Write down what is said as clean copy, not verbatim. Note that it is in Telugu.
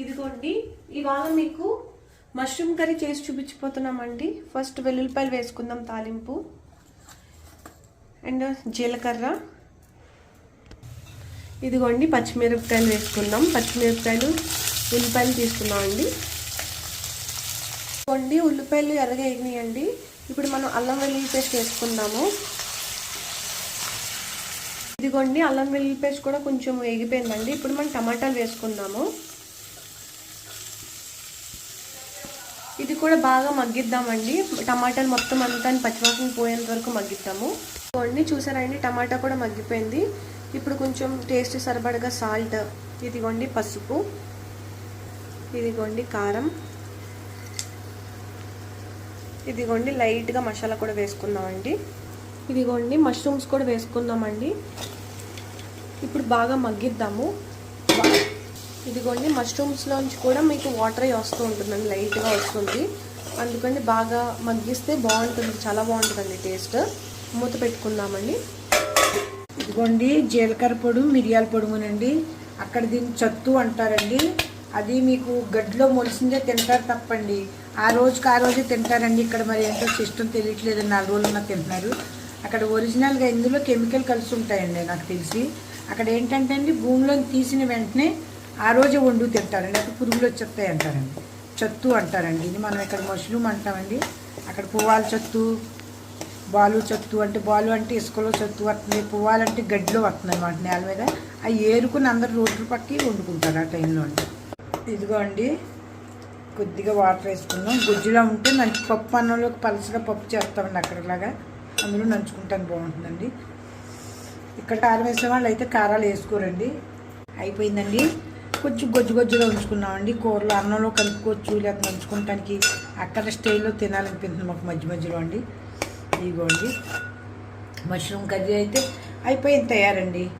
ఇదిగోండి, ఇవాళ మీకు మష్రూమ్ కర్రీ చేసి చూపించిపోతున్నామండి. ఫస్ట్ వెల్లుల్లిపాయలు వేసుకుందాం తాలింపు, అండ్ జీలకర్ర. ఇదిగోండి పచ్చిమిరపకాయలు వేసుకుందాం. పచ్చిమిరపకాయలు, ఉల్లిపాయలు తీసుకున్నామండి. ఇదిగోండి ఉల్లిపాయలు ఎర్రగా వేగినాయండి. ఇప్పుడు మనం అల్లం వెల్లుల్లి పేస్ట్ వేసుకుందాము. ఇదిగోండి అల్లం వెల్లుల్లి పేస్ట్ కూడా కొంచెం వేగిపోయిందండి. ఇప్పుడు మనం టమాటాలు వేసుకుందాము. ఇది కూడా బాగా మగ్గిద్దామండి. టమాటాలు మొత్తం అంతా పచ్చివాసన పోయేంత వరకు మగ్గిద్దాము. ఇదిగోండి చూసారండి, టమాటా కూడా మగ్గిపోయింది. ఇప్పుడు కొంచెం టేస్ట్ సరిపడగా సాల్ట్, ఇదిగోండి పసుపు, ఇదిగోండి కారం, ఇదిగోండి లైట్గా మసాలా కూడా వేసుకుందామండి. ఇదిగోండి మష్రూమ్స్ కూడా వేసుకుందామండి. ఇప్పుడు బాగా మగ్గిద్దాము. ఇదిగోండి మష్రూమ్స్లోంచి కూడా మీకు వాటర్ వస్తూ ఉంటుందండి, లైట్గా వస్తుంది. అందుకని బాగా మగ్గిస్తే బాగుంటుంది, చాలా బాగుంటుందండి టేస్ట్. మూత పెట్టుకుందామండి. ఇదిగోండి జీలకర్ర పొడి, మిరియాల పొడుమునండి. అక్కడ దీన్ని చత్తు అంటారండి. అది మీకు గడ్డిలో మొలిసిందే తింటారు తప్పండి. ఆ రోజే తింటారండి. ఇక్కడ మరి ఏంటో సిస్టమ్ తెలియట్లేదు, 4 రోజులున్నా తింటున్నారు. అక్కడ ఒరిజినల్గా ఇందులో కెమికల్ కలిసి ఉంటాయండి నాకు తెలిసి. అక్కడ ఏంటంటే అండి, భూమిలో తీసిన వెంటనే ఆ రోజే వండు తింటారండి. అక్కడ పురుగులు వచ్చేస్తాయి అంటారండి. చత్తు అంటారండి. ఇది మనం ఇక్కడ మష్రూమ్ అంటామండి. అక్కడ పువ్వాల చత్తు, బాలు చత్తు అంటే, బాలు అంటే ఇసుకలో చత్తు వస్తుంది, పువ్వాలంటే గడ్డిలో వస్తుంది అన్నమాట నేల మీద. అవి ఏరుకుని అందరు రోడ్ల పక్కకి వండుకుంటారు ఆ టైంలో అండి. ఇదిగో అండి కొద్దిగా వాటర్ వేసుకుందాం. గుజ్జులా ఉంటే పప్పు అన్నంలోకి పలసగా పప్పు చేస్తామండి అక్కడలాగా. అందులో నంచుకుంటాను, బాగుంటుందండి. ఇక్కడ కారం వేసే వాళ్ళు అయితే కారాలు వేసుకోరండి. అయిపోయిందండి. కొంచెం గొజ్జుగా ఉంచుకున్నామండి. కూరలో అన్నంలో కలుపుకోవచ్చు, లేకపోతే నంచుకోవటానికి అక్కడ స్టైల్లో తినాలనిపిస్తుంది మాకు మధ్య మధ్యలో అండి. ఇదిగోండి మష్రూమ్ కర్రీ అయితే అయిపోయింది, తయారండి.